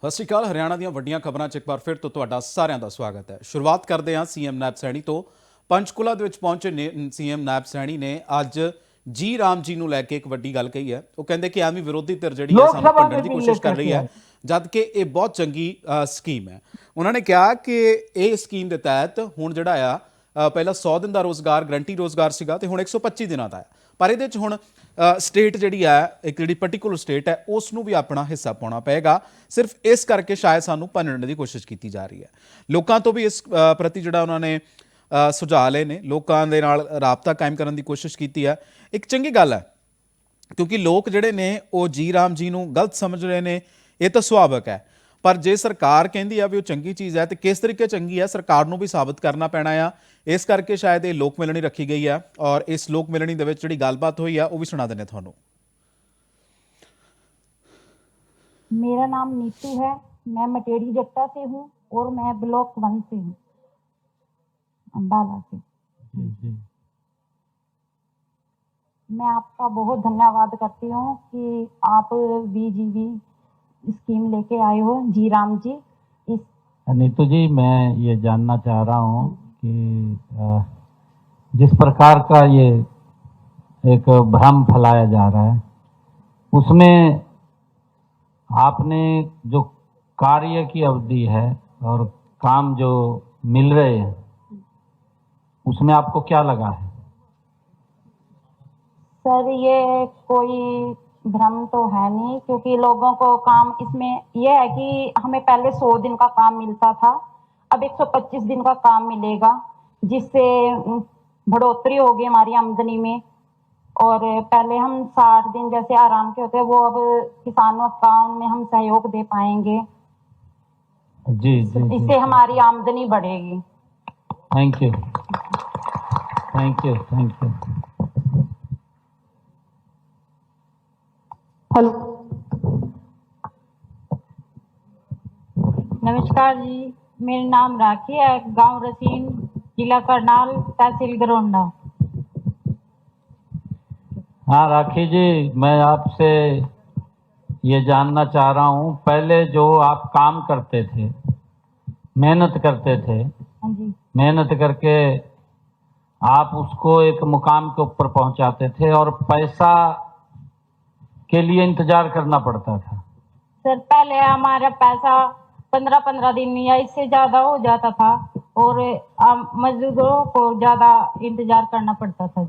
ਸਤਿ ਸ਼੍ਰੀ ਅਕਾਲ। ਹਰਿਆਣਾ ਦੀਆਂ ਵੱਡੀਆਂ ਖਬਰਾਂ 'ਚ ਇੱਕ ਵਾਰ ਫਿਰ ਤੋਂ ਤੁਹਾਡਾ ਸਾਰਿਆਂ ਦਾ ਸਵਾਗਤ ਹੈ। ਸ਼ੁਰੂਆਤ ਕਰਦੇ ਹਾਂ ਸੀਐਮ ਨਾਇਬ ਸੈਣੀ ਤੋਂ। ਪੰਚਕੂਲਾ ਦੇ ਵਿੱਚ ਪਹੁੰਚੇ ਸੀਐਮ ਨਾਇਬ ਸੈਣੀ ਨੇ ਅੱਜ ਜੀ ਰਾਮ ਜੀ ਨੂੰ ਲੈ ਕੇ ਇੱਕ ਵੱਡੀ ਗੱਲ ਕਹੀ ਹੈ। ਉਹ ਕਹਿੰਦੇ ਕਿ ਐਵੇਂ ਵਿਰੋਧੀ ਧਿਰ ਜਿਹੜੀ ਹੈ ਸਾਨੂੰ ਭੰਡਣ ਦੀ ਕੋਸ਼ਿਸ਼ ਕਰ ਰਹੀ ਹੈ, ਜਦ ਕਿ ਇਹ ਬਹੁਤ ਚੰਗੀ ਸਕੀਮ ਹੈ। ਉਹਨਾਂ ਨੇ ਕਿਹਾ ਕਿ ਇਹ ਸਕੀਮ ਦੇ ਤਹਿਤ ਹੁਣ ਜਿਹੜਾ ਆ ਪਹਿਲਾਂ 100 ਦਿਨ ਦਾ ਰੋਜ਼ਗਾਰ ਗਰੰਟੀ ਰੋਜ਼ਗਾਰ ਸੀਗਾ ਤੇ ਹੁਣ 125 ਦਿਨਾਂ ਦਾ ਹੈ। ਪਰ ਇਹਦੇ 'ਚ ਹੁਣ ਸਟੇਟ ਜਿਹੜੀ ਹੈ, ਇੱਕ ਜਿਹੜੀ ਪਰਟੀਕੂਲਰ ਸਟੇਟ ਹੈ, ਉਸ ਨੂੰ ਵੀ ਆਪਣਾ ਹਿੱਸਾ ਪਾਉਣਾ ਪਏਗਾ। ਸਿਰਫ ਇਸ ਕਰਕੇ ਸ਼ਾਇਦ ਸਾਨੂੰ ਭੰਨਣ ਦੀ ਕੋਸ਼ਿਸ਼ ਕੀਤੀ ਜਾ ਰਹੀ ਹੈ। ਲੋਕਾਂ ਤੋਂ ਵੀ ਇਸ ਪ੍ਰਤੀ ਜਿਹੜਾ ਉਹਨਾਂ ਨੇ ਸੁਝਾਅ ਲਏ ਨੇ, ਲੋਕਾਂ ਦੇ ਨਾਲ ਰਾਬਤਾ ਕਾਇਮ ਕਰਨ ਦੀ ਕੋਸ਼ਿਸ਼ ਕੀਤੀ ਹੈ। ਇੱਕ ਚੰਗੀ ਗੱਲ ਹੈ, ਕਿਉਂਕਿ ਲੋਕ ਜਿਹੜੇ ਨੇ ਉਹ ਜੀ ਰਾਮ ਜੀ ਨੂੰ ਗਲਤ ਸਮਝ ਰਹੇ ਨੇ, ਇਹ ਤਾਂ ਸੁਭਾਵਿਕ ਹੈ। ਪਰ ਜੇ ਸਰਕਾਰ ਕਹਿੰਦੀ ਆ ਵੀ ਉਹ ਚੰਗੀ ਚੀਜ਼ ਹੈ, ਤੇ ਕਿਸ ਤਰੀਕੇ ਚੰਗੀ ਹੈ ਸਰਕਾਰ ਨੂੰ ਵੀ ਸਾਬਤ ਕਰਨਾ ਪੈਣਾ ਆ। ਇਸ ਕਰਕੇ ਸ਼ਾਇਦ ਇਹ ਲੋਕ ਮਿਲਣੀ ਰੱਖੀ ਗਈ ਆ, ਔਰ ਇਸ ਲੋਕ ਮਿਲਣੀ ਦੇ ਵਿੱਚ ਜਿਹੜੀ ਗੱਲਬਾਤ ਹੋਈ ਆ ਉਹ ਵੀ ਸੁਣਾ ਦਿੰਦੇ ਤੁਹਾਨੂੰ। मेरा नाम नीतू है, मैं मटेड़ी जट्टा से हूँ और मैं ब्लॉक 1 से हूँ, अम्बाला से। मैं आपका बहुत धन्यवाद करती हूँ कि आप बीजीवी स्कीम लेके आए हो, जी राम जी। इस नीतू जी, मैं ये जानना चाह रहा हूँ कि जिस प्रकार का ये एक भ्रम फैलाया जा रहा है, उसमें आपने जो कार्य की अवधि है और काम जो मिल रहे हैं, उसमें आपको क्या लगा है? सर, ये कोई भ्रम तो है नहीं, क्योंकि लोगों को काम इसमें यह है कि हमें पहले 100 दिन का काम मिलता था, अब 125 दिन का काम मिलेगा, जिससे बढ़ोतरी होगी हमारी आमदनी में। और पहले हम 60 दिन जैसे आराम के होते हैं, वो अब किसानों अकाउंट में हम सहयोग दे पाएंगे। जी जी, इससे हमारी आमदनी बढ़ेगी। Thank you, thank you, thank you. Hello, नमस्कार जी, मेरा नाम राखी है, गांव रसीन, जिला करनाल, तहसील गरोंडा। हाँ राखी जी, मैं आपसे ये जानना चाह रहा हूँ, पहले जो आप काम करते थे, मेहनत करते थे, हाँ जी, मेहनत करके आप उसको एक मुकाम के ऊपर पहुंचाते थे और पैसा के लिए इंतजार करना पड़ता था। सर, पहले हमारा पैसा 15-15 दिन या इससे ज्यादा हो जाता था और मजदूरों को ज्यादा इंतजार करना पड़ता था।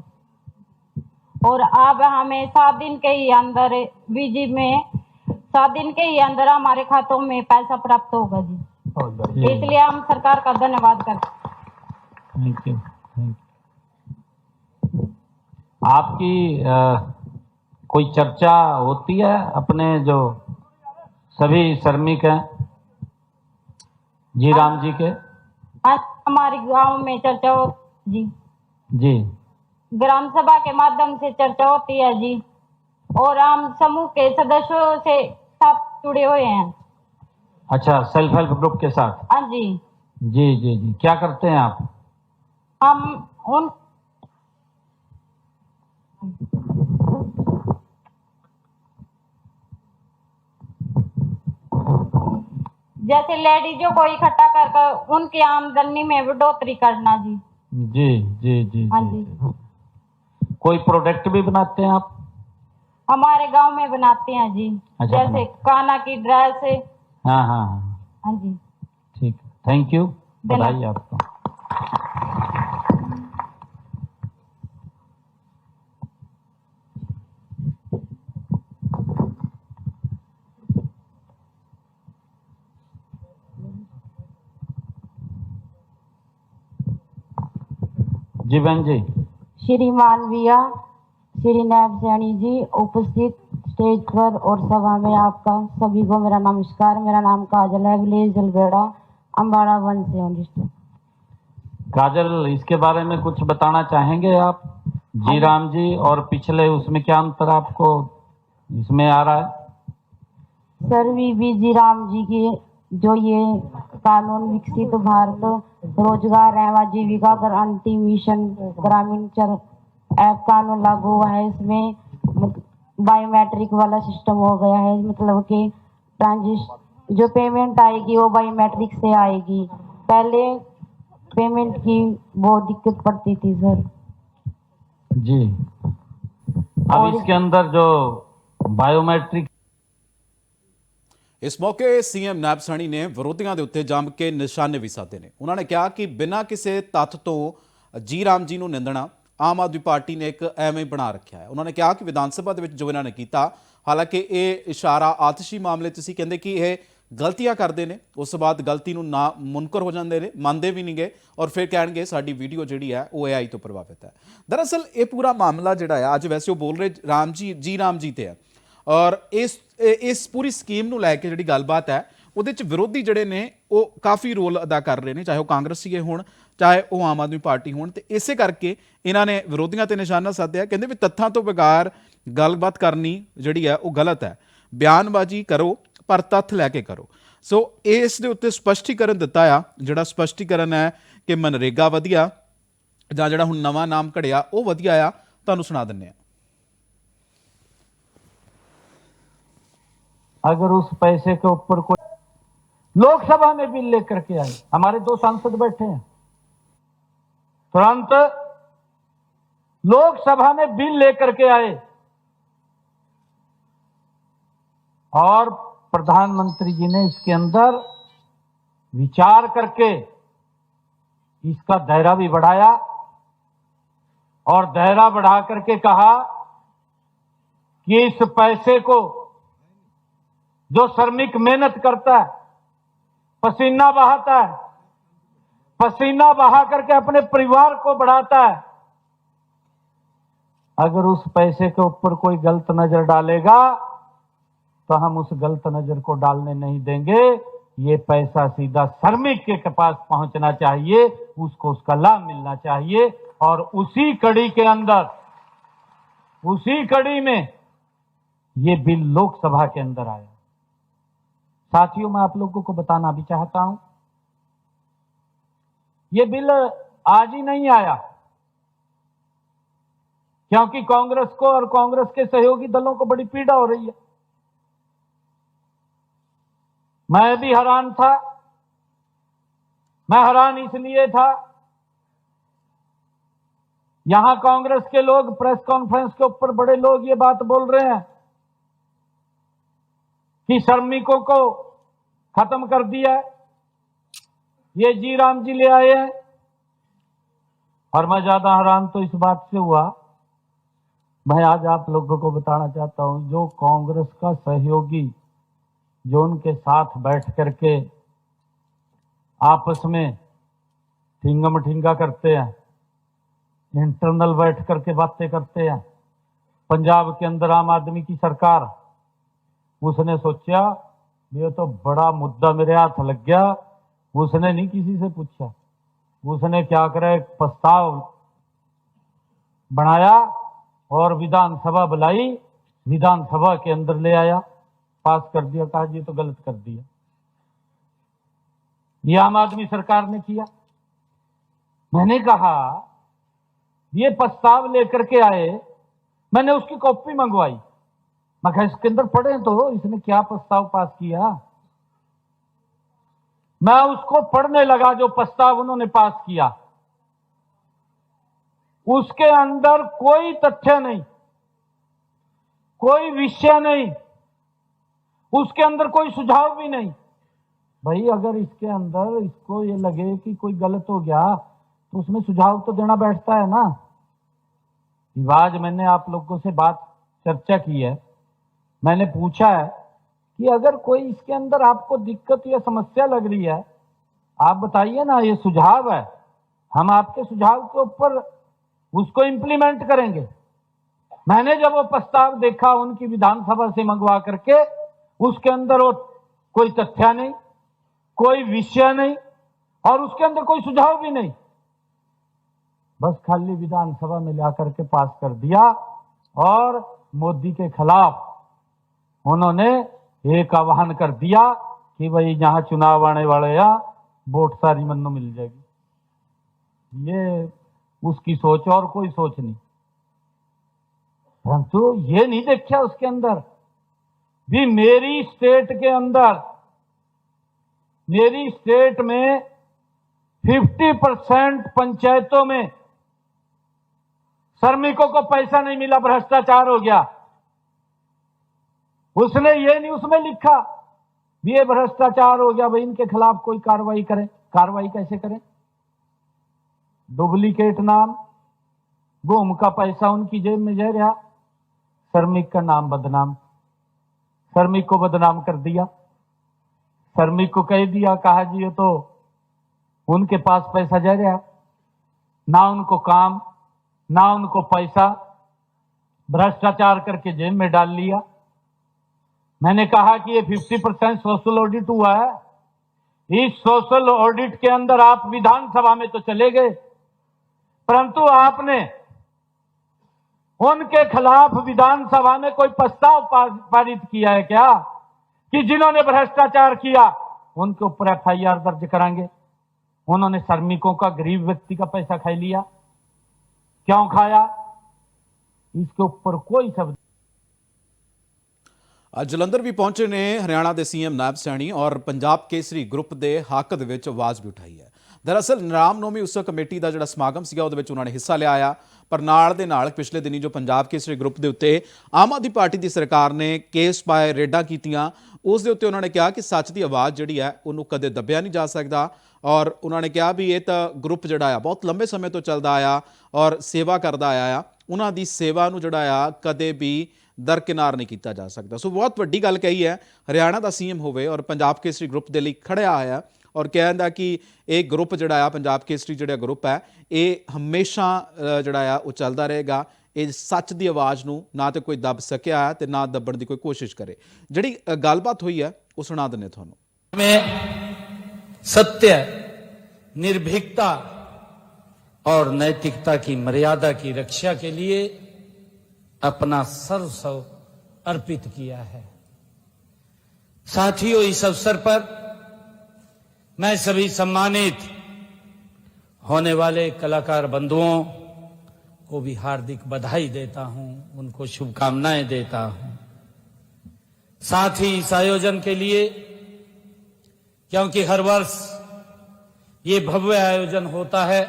और अब हमें 7 दिन के ही अंदर बीजी में 7 दिन के ही अंदर हमारे खातों में पैसा प्राप्त होगा जी। इसलिए हम सरकार का धन्यवाद करते हैं। Thank you, thank you. आपकी कोई चर्चा होती है अपने जो सभी श्रमिक हैं जी राम जी के? आज हमारे गांव में चर्चा हो जी, जी ग्राम सभा के माध्यम से चर्चा होती है जी, और हम समूह के सदस्यों से साथ जुड़े हुए हैं। अच्छा, सेल्फ हेल्प ग्रुप के साथ? हाँ जी। जी जी जी, क्या करते हैं आप? हम उन जैसे लेडीजों को इकट्ठा कर उनकी आमदनी में बढ़ोतरी करना जी। जी जी जी, हाँ जी, जी। कोई प्रोडक्ट भी बनाते हैं आप? हमारे गांव में बनाते हैं जी। अच्छा, जैसे काना की ड्रेस। हाँ हाँ हाँ, हाँ जी, ठीक, थैंक यू, बधाई आपको। जी बहन जी। श्री मानवीय श्री नायब सैनी जी उपस्थित स्टेज पर और सभा में आपका सभी को मेरा नमस्कार। मेरा नाम काजल है, विलेज जलगेड़ा, अम्बाड़ा 1 से हूँ डिस्ट्रिक्ट। काजल, इसके बारे में कुछ बताना चाहेंगे आप? जी राम जी और पिछले उसमें क्या अंतर आपको इसमें आ रहा है? सर, जी राम जी की जो ये कानून विकसित भारत रोजगार एवं आजीविका गारंटी मिशन ग्रामीण चर ऐप कानून लागू हुआ है, इसमें बायोमेट्रिक वाला सिस्टम हो गया है, मतलब कि जो पेमेंट आएगी वो बायोमेट्रिक से आएगी। पहले पेमेंट की बहुत दिक्कत पड़ती थी सर। जी, अब इसके अंदर जो बायोमेट्रिक ਇਸ ਮੌਕੇ ਸੀਐਮ ਨੈਬ ਸੈਣੀ ਨੇ ਵਿਰੋਧੀਆਂ ਦੇ ਉੱਤੇ ਜੰਮ ਕੇ ਨਿਸ਼ਾਨੇ ਵੀ ਸਾਧੇ ਨੇ। ਉਹਨਾਂ ਨੇ ਕਿਹਾ ਕਿ ਬਿਨਾਂ ਕਿਸੇ ਤੱਥ ਤੋਂ ਜੀ ਰਾਮ ਜੀ ਨੂੰ ਨਿੰਦਣਾ ਆਮ ਆਦਮੀ ਪਾਰਟੀ ਨੇ ਇੱਕ ਐਵੇਂ ਬਣਾ ਰੱਖਿਆ ਹੈ। ਉਹਨਾਂ ਨੇ ਕਿਹਾ ਕਿ ਵਿਧਾਨ ਸਭਾ ਦੇ ਵਿੱਚ ਜੋ ਇਹਨਾਂ ਨੇ ਕੀਤਾ, ਹਾਲਾਂਕਿ ਇਹ ਇਸ਼ਾਰਾ ਆਤਿਸ਼ੀ ਮਾਮਲੇ 'ਚ ਸੀ, ਕਹਿੰਦੇ ਕਿ ਇਹ ਗਲਤੀਆਂ ਕਰਦੇ ਨੇ, ਉਸ ਤੋਂ ਬਾਅਦ ਗਲਤੀ ਨੂੰ ਨਾ ਮੁਨਕਰ ਹੋ ਜਾਂਦੇ ਨੇ, ਮੰਨਦੇ ਵੀ ਨਹੀਂ ਗਏ ਔਰ ਫਿਰ ਕਹਿਣਗੇ ਸਾਡੀ ਵੀਡੀਓ ਜਿਹੜੀ ਹੈ ਉਹ AI ਤੋਂ ਪ੍ਰਭਾਵਿਤ ਹੈ। ਦਰਅਸਲ ਇਹ ਪੂਰਾ ਮਾਮਲਾ ਜਿਹੜਾ ਹੈ, ਅੱਜ ਵੈਸੇ ਉਹ ਬੋਲ ਰਹੇ ਜੀ ਰਾਮ ਜੀ ਤੇ ਹੈ ਔਰ ਇਸ ਪੂਰੀ ਸਕੀਮ ਨੂੰ ਲੈ ਕੇ ਜਿਹੜੀ ਗੱਲਬਾਤ ਹੈ ਉਹਦੇ 'ਚ ਵਿਰੋਧੀ ਜਿਹੜੇ ਨੇ ਉਹ ਕਾਫੀ ਰੋਲ ਅਦਾ ਕਰ ਰਹੇ ਨੇ, ਚਾਹੇ ਉਹ ਕਾਂਗਰਸੀਏ ਹੋਣ ਚਾਹੇ ਉਹ ਆਮ ਆਦਮੀ ਪਾਰਟੀ ਹੋਣ। ਤੇ ਇਸੇ ਕਰਕੇ ਇਹਨਾਂ ਨੇ ਵਿਰੋਧੀਆਂ ਤੇ ਨਿਸ਼ਾਨਾ ਸਾਧਿਆ। ਕਹਿੰਦੇ ਵੀ ਤੱਥਾਂ ਤੋਂ ਬਗੈਰ ਗੱਲਬਾਤ ਕਰਨੀ ਜਿਹੜੀ ਹੈ ਉਹ ਗਲਤ ਹੈ, ਬਿਆਨਬਾਜ਼ੀ ਕਰੋ ਪਰ ਤੱਥ ਲੈ ਕੇ ਕਰੋ। ਸੋ ਇਸ ਦੇ ਉੱਤੇ ਸਪਸ਼ਟੀਕਰਨ ਦਿੱਤਾ ਆ, ਜਿਹੜਾ ਸਪਸ਼ਟੀਕਰਨ ਹੈ ਕਿ ਮਨਰੇਗਾ ਵਧੀਆ ਜਾਂ ਜਿਹੜਾ ਹੁਣ ਨਵਾਂ ਨਾਮ ਘੜਿਆ ਉਹ ਵਧੀਆ ਆ, ਤੁਹਾਨੂੰ ਸੁਣਾ ਦਿੰਦੇ ਆ। अगर उस पैसे के ऊपर कोई लोकसभा में बिल लेकर के आए, हमारे 2 सांसद बैठे हैं, तुरंत लोकसभा में बिल लेकर के आए और प्रधानमंत्री जी ने इसके अंदर विचार करके इसका दायरा भी बढ़ाया और दायरा बढ़ा करके कहा कि इस पैसे को जो श्रमिक मेहनत करता है, पसीना बहाता है, पसीना बहा करके अपने परिवार को बढ़ाता है, अगर उस पैसे के ऊपर कोई गलत नजर डालेगा तो हम उस गलत नजर को डालने नहीं देंगे। ये पैसा सीधा श्रमिक के पास पहुंचना चाहिए, उसको उसका लाभ मिलना चाहिए। और उसी कड़ी के अंदर, उसी कड़ी में ये बिल लोकसभा के अंदर आया। साथियों, मैं आप लोगों को बताना भी चाहता हूं, ये बिल आज ही नहीं आया, क्योंकि कांग्रेस को और कांग्रेस के सहयोगी दलों को बड़ी पीड़ा हो रही है। मैं भी हैरान था। मैं हैरान इसलिए था, यहां कांग्रेस के लोग प्रेस कॉन्फ्रेंस के ऊपर बड़े लोग ये बात बोल रहे हैं कि श्रमिकों को खत्म कर दिया है, ये जी राम जी ले आए हैं। और मैं ज्यादा हैरान तो इस बात से हुआ, मैं आज आप लोगों को बताना चाहता हूं, जो कांग्रेस का सहयोगी जो उनके साथ बैठ करके आपस में ठिंगम ठिंगा करते हैं, इंटरनल बैठ करके बातें करते हैं। पंजाब के अंदर आम आदमी की सरकार, उसने सोचा ये तो बड़ा मुद्दा मेरे हाथ लग गया, उसने नहीं किसी से पूछा, उसने क्या करा, एक प्रस्ताव बनाया और विधानसभा बुलाई, विधानसभा के अंदर ले आया, पास कर दिया, कहा ये तो गलत कर दिया। ये आम आदमी सरकार ने किया। मैंने कहा ये प्रस्ताव लेकर के आए, मैंने उसकी कॉपी मंगवाई, मैं कहा इसके अंदर पढ़े तो इसने क्या प्रस्ताव पास किया। मैं उसको पढ़ने लगा, जो प्रस्ताव उन्होंने पास किया, उसके अंदर कोई तथ्य नहीं, कोई विषय नहीं, उसके अंदर कोई सुझाव भी नहीं। भाई अगर इसके अंदर इसको ये लगे कि कोई गलत हो गया तो उसमें सुझाव तो देना बैठता है ना। आज मैंने आप लोगों से बात चर्चा की है, मैंने पूछा है कि अगर कोई इसके अंदर आपको दिक्कत या समस्या लग रही है, आप बताइए ना, ये सुझाव है, हम आपके सुझाव के ऊपर उसको इंप्लीमेंट करेंगे। मैंने जब वो प्रस्ताव देखा उनकी विधानसभा से मंगवा करके, उसके अंदर वो कोई तथ्य नहीं, कोई विषय नहीं और उसके अंदर कोई सुझाव भी नहीं, बस खाली विधानसभा में ला करके पास कर दिया। और मोदी के खिलाफ उन्होंने एक आह्वान कर दिया कि भाई यहां चुनाव आने वाले हैं, वोट सारी मन्नू मिल जाएगी। ये उसकी सोच और कोई सोच नहीं, परंतु ये नहीं देखा उसके अंदर भी मेरी स्टेट के अंदर मेरी स्टेट में 50% पंचायतों में श्रमिकों को पैसा नहीं मिला, भ्रष्टाचार हो गया। उसने ये नहीं उसमें लिखा ये भ्रष्टाचार हो गया भाई, इनके खिलाफ कोई कार्रवाई करें। कार्रवाई कैसे करें? डुप्लीकेट नाम, घूम का पैसा उनकी जेब में जा रहा, श्रमिक का नाम बदनाम, श्रमिक को बदनाम कर दिया। श्रमिक को कह दिया, कहा जी ये तो उनके पास पैसा जा रहा, ना उनको काम ना उनको पैसा, भ्रष्टाचार करके जेब में डाल लिया। मैंने कहा कि ये 50% सोशल ऑडिट हुआ है। इस सोशल ऑडिट के अंदर आप विधानसभा में तो चले गए, परंतु आपने उनके खिलाफ विधानसभा में कोई प्रस्ताव पारित किया है क्या कि जिन्होंने भ्रष्टाचार किया उनके ऊपर FIR दर्ज कराएंगे? उन्होंने श्रमिकों का, गरीब व्यक्ति का पैसा खा लिया। क्यों खाया? इसके ऊपर कोई शब्द। ਅੱਜ ਜਲੰਧਰ ਵੀ ਪਹੁੰਚੇ ਨੇ ਹਰਿਆਣਾ ਦੇ ਸੀਐਮ ਨਾਇਬ ਸੈਣੀ ਔਰ ਪੰਜਾਬ ਕੇਸਰੀ ਗਰੁੱਪ ਦੇ ਹੱਕ ਦੇ ਵਿੱਚ ਆਵਾਜ਼ ਵੀ ਉਠਾਈ ਹੈ। ਦਰਅਸਲ ਰਾਮਨੌਮੀ ਉਤਸਵ ਕਮੇਟੀ ਦਾ ਜਿਹੜਾ ਸਮਾਗਮ ਸੀਗਾ ਉਹਦੇ ਵਿੱਚ ਉਹਨਾਂ ਨੇ ਹਿੱਸਾ ਲਿਆ ਆ, ਪਰ ਨਾਲ ਦੇ ਨਾਲ ਪਿਛਲੇ ਦਿਨੀ ਜੋ ਪੰਜਾਬ ਕੇਸਰੀ ਗਰੁੱਪ ਦੇ ਉੱਤੇ ਆਮ ਆਦਮੀ ਪਾਰਟੀ ਦੀ ਸਰਕਾਰ ਨੇ ਕੇਸ ਪਾਏ, ਰੇਡਾਂ ਕੀਤੀਆਂ, ਉਸ ਦੇ ਉੱਤੇ ਉਹਨਾਂ ਨੇ ਕਿਹਾ ਕਿ ਸੱਚ ਦੀ ਆਵਾਜ਼ ਜਿਹੜੀ ਹੈ ਉਹਨੂੰ ਕਦੇ ਦੱਬਿਆ ਨਹੀਂ ਜਾ ਸਕਦਾ। ਔਰ ਉਹਨਾਂ ਨੇ ਕਿਹਾ ਵੀ ਇਹ ਤਾਂ ਗਰੁੱਪ ਜਿਹੜਾ ਆ ਬਹੁਤ ਲੰਬੇ ਸਮੇਂ ਤੋਂ ਚੱਲਦਾ ਆਇਆ ਔਰ ਸੇਵਾ ਕਰਦਾ ਆਇਆ ਆ, ਉਹਨਾਂ ਦੀ ਸੇਵਾ ਨੂੰ ਜਿਹੜਾ ਆ ਕਦੇ ਵੀ ਦਰਕਿਨਾਰ ਨਹੀਂ ਕੀਤਾ ਜਾ ਸਕਦਾ। ਸੋ ਬਹੁਤ ਵੱਡੀ ਗੱਲ ਕਹੀ ਹੈ, ਹਰਿਆਣਾ ਦਾ ਸੀਐਮ ਹੋਵੇ ਔਰ ਪੰਜਾਬ ਕੇਸਰੀ ਗਰੁੱਪ ਦੇ ਲਈ ਖੜਿਆ ਆਇਆ ਔਰ ਕਹਿੰਦਾ ਕਿ ਇਹ ਗਰੁੱਪ ਜਿਹੜਾ ਆ, ਪੰਜਾਬ ਕੇਸਰੀ ਜਿਹੜਾ ਗਰੁੱਪ ਹੈ, ਇਹ ਹਮੇਸ਼ਾ ਜਿਹੜਾ ਆ ਉਹ ਚੱਲਦਾ ਰਹੇਗਾ। ਇਹ ਸੱਚ ਦੀ ਆਵਾਜ਼ ਨੂੰ ਨਾ ਤੇ ਕੋਈ ਦੱਬ ਸਕਿਆ ਤੇ ਨਾ ਦੱਬਣ ਦੀ ਕੋਈ ਕੋਸ਼ਿਸ਼ ਕਰੇ। ਜਿਹੜੀ ਗੱਲਬਾਤ ਹੋਈ ਹੈ ਉਹ ਸੁਣਾ ਦਿੰਦੇ ਤੁਹਾਨੂੰ। में सत्य, निर्भीकता और नैतिकता की मर्यादा की रक्षा के लिए अपना सर्वस्व अर्पित किया है। साथियों, इस अवसर पर मैं सभी सम्मानित होने वाले कलाकार बंधुओं को भी हार्दिक बधाई देता हूं, उनको शुभकामनाएं देता हूं। साथ ही इस आयोजन के लिए, क्योंकि हर वर्ष ये भव्य आयोजन होता है,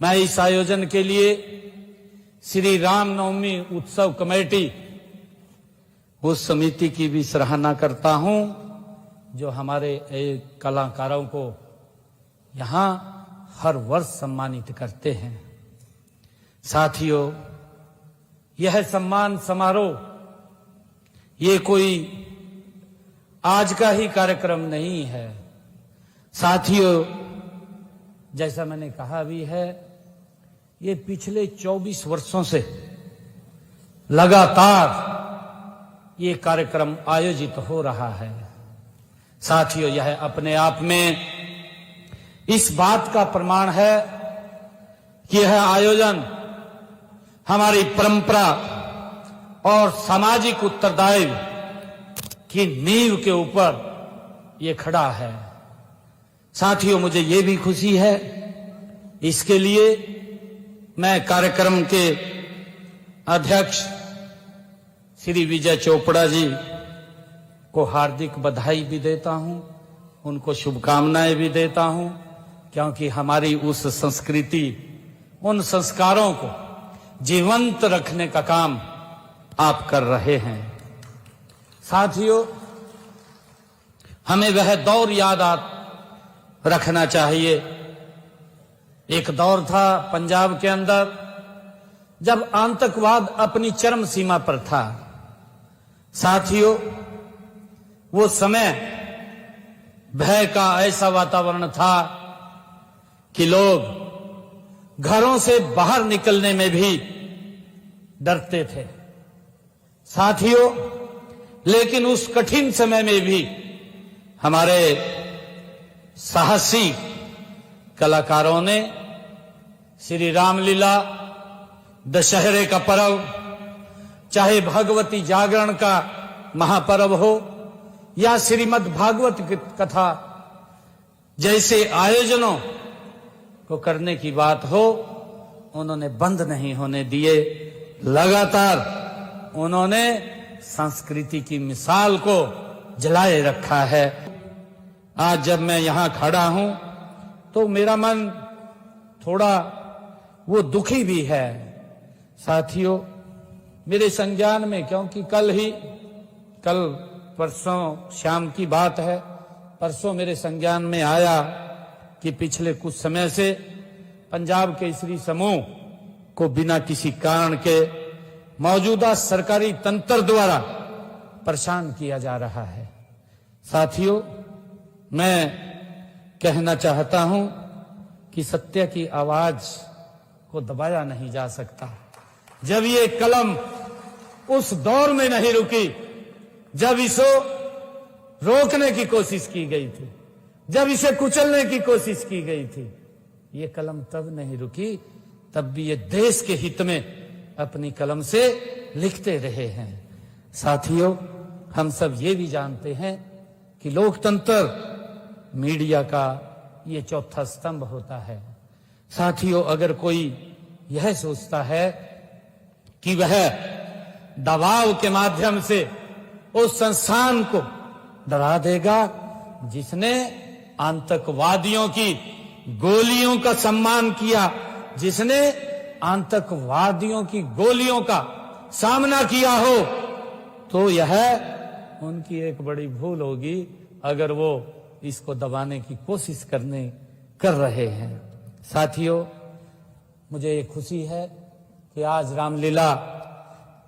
मैं इस आयोजन के लिए श्री रामनवमी उत्सव कमेटी, उस समिति की भी सराहना करता हूं जो हमारे कलाकारों को यहां हर वर्ष सम्मानित करते हैं। साथियों, यह सम्मान समारोह ये कोई आज का ही कार्यक्रम नहीं है। साथियों, जैसा मैंने कहा भी है, ये पिछले 24 वर्षों से लगातार ये कार्यक्रम आयोजित हो रहा है। साथियों, यह अपने आप में इस बात का प्रमाण है कि यह आयोजन हमारी परंपरा और सामाजिक उत्तरदायित्व की नींव के ऊपर ये खड़ा है। साथियों, मुझे ये भी खुशी है, इसके लिए मैं कार्यक्रम के अध्यक्ष श्री विजय चोपड़ा जी को हार्दिक बधाई भी देता हूं, उनको शुभकामनाएं भी देता हूं, क्योंकि हमारी उस संस्कृति, उन संस्कारों को जीवंत रखने का काम आप कर रहे हैं। साथियों, हमें वह दौर याद रखना चाहिए। एक दौर था पंजाब के अंदर जब आतंकवाद अपनी चरम सीमा पर था। साथियों, वो समय भय का ऐसा वातावरण था कि लोग घरों से बाहर निकलने में भी डरते थे। साथियों, लेकिन उस कठिन समय में भी हमारे साहसी कलाकारों ने श्री रामलीला, दशहरे का पर्व, चाहे भगवती जागरण का महापर्व हो या श्रीमद् भागवत कथा जैसे आयोजनों को करने की बात हो, उन्होंने बंद नहीं होने दिए। लगातार उन्होंने संस्कृति की मिसाल को जलाए रखा है। आज जब मैं यहां खड़ा हूं तो मेरा मन थोड़ा वो दुखी भी है। साथियों, मेरे संज्ञान में, क्योंकि कल परसों शाम की बात है, परसों मेरे संज्ञान में आया कि पिछले कुछ समय से पंजाब केसरी समूह को बिना किसी कारण के मौजूदा सरकारी तंत्र द्वारा परेशान किया जा रहा है। साथियों, मैं कहना चाहता हूं कि सत्य की आवाज को दबाया नहीं जा सकता। जब ये कलम उस दौर में नहीं रुकी जब इसे रोकने की कोशिश की गई थी, जब इसे कुचलने की कोशिश की गई थी, ये कलम तब नहीं रुकी, तब भी ये देश के हित में अपनी कलम से लिखते रहे हैं। साथियों, हम सब ये भी जानते हैं कि लोकतंत्र मीडिया का ये चौथा स्तंभ होता है। साथियों, अगर कोई यह सोचता है कि वह दबाव के माध्यम से उस संस्थान को डरा देगा जिसने आतंकवादियों की गोलियों का सम्मान किया, जिसने आतंकवादियों की गोलियों का सामना किया हो, तो यह उनकी एक बड़ी भूल होगी अगर वो इसको दबाने की कोशिश कर रहे हैं। साथियों, मुझे ये खुशी है कि आज रामलीला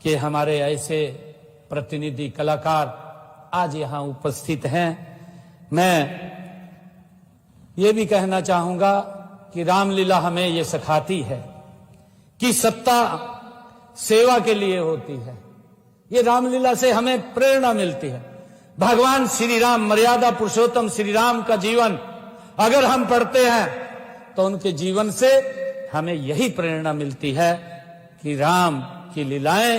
के हमारे ऐसे प्रतिनिधि कलाकार आज यहां उपस्थित हैं। मैं ये भी कहना चाहूंगा कि रामलीला हमें ये सिखाती है कि सत्ता सेवा के लिए होती है। ये रामलीला से हमें प्रेरणा मिलती है। भगवान श्री राम, मर्यादा पुरुषोत्तम श्री राम का जीवन अगर हम पढ़ते हैं तो उनके जीवन से हमें यही प्रेरणा मिलती है कि राम की लीलाएं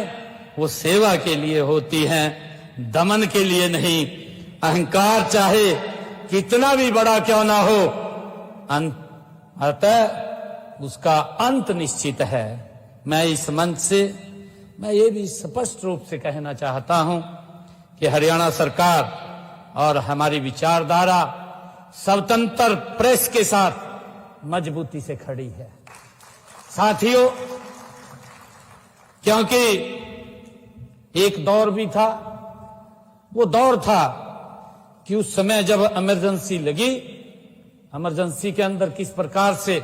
वो सेवा के लिए होती हैं, दमन के लिए नहीं। अहंकार चाहे कितना भी बड़ा क्यों ना हो, अतः उसका अंत निश्चित है। मैं इस मंच से मैं ये भी स्पष्ट रूप से कहना चाहता हूं कि हरियाणा सरकार और हमारी विचारधारा स्वतंत्र प्रेस के साथ मजबूती से खड़ी है। साथियों, क्योंकि एक दौर भी था, वो दौर था कि उस समय जब इमरजेंसी लगी, इमरजेंसी के अंदर किस प्रकार से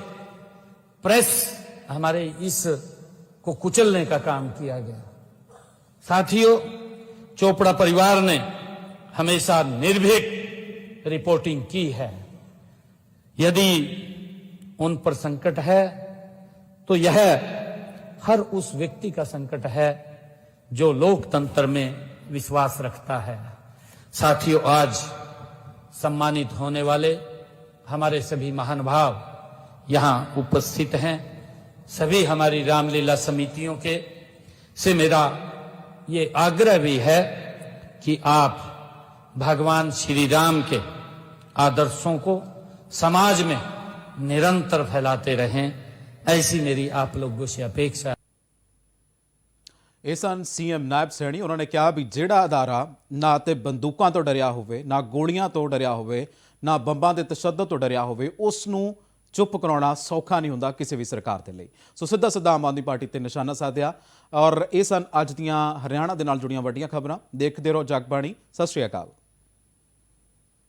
प्रेस हमारे इस को कुचलने का काम किया गया। साथियों, चोपड़ा परिवार ने हमेशा निर्भीक रिपोर्टिंग की है। यदि उन पर संकट है तो यह हर उस व्यक्ति का संकट है जो लोकतंत्र में विश्वास रखता है। साथियों, आज सम्मानित होने वाले हमारे सभी महानुभाव यहां उपस्थित हैं। सभी हमारी रामलीला समितियों के से मेरा ये आग्रह भी है कि आप भगवान श्री राम के आदर्शों को समाज में निरंतर फैलाते रहें, ऐसी मेरी आप लोगों से अपेक्षा है। ਇਹ ਸਨ ਸੀਐਮ ਨਾਇਬ ਸੈਣੀ। ਉਹਨਾਂ ਨੇ ਕਿਹਾ ਵੀ ਜਿਹੜਾ ਅਦਾਰਾ ਨਾ ਤੇ ਬੰਦੂਕਾਂ ਤੋਂ ਡਰਿਆ ਹੋਵੇ, ਨਾ ਗੋਲੀਆਂ ਤੋਂ ਡਰਿਆ ਹੋਵੇ, ਨਾ ਬੰਬਾਂ ਦੇ ਤਸ਼ੱਦਦ ਤੋਂ ਡਰਿਆ ਹੋਵੇ, ਉਸ ਨੂੰ ਚੁੱਪ ਕਰਾਉਣਾ ਸੌਖਾ ਨਹੀਂ ਹੁੰਦਾ ਕਿਸੇ ਵੀ ਸਰਕਾਰ ਦੇ ਲਈ। ਸੋ ਸਿੱਧਾ ਆਮ ਆਦਮੀ ਪਾਰਟੀ ਤੇ ਨਿਸ਼ਾਨਾ ਸਾਧਿਆ। ਔਰ ਇਹ ਸਨ ਅੱਜ ਦੀਆਂ ਹਰਿਆਣਾ ਦੇ ਨਾਲ ਜੁੜੀਆਂ ਵੱਡੀਆਂ ਖਬਰਾਂ। ਦੇਖਦੇ ਰਹੋ ਜਗਬਾਣੀ। ਸਤਿ ਸ਼੍ਰੀ ਅਕਾਲ।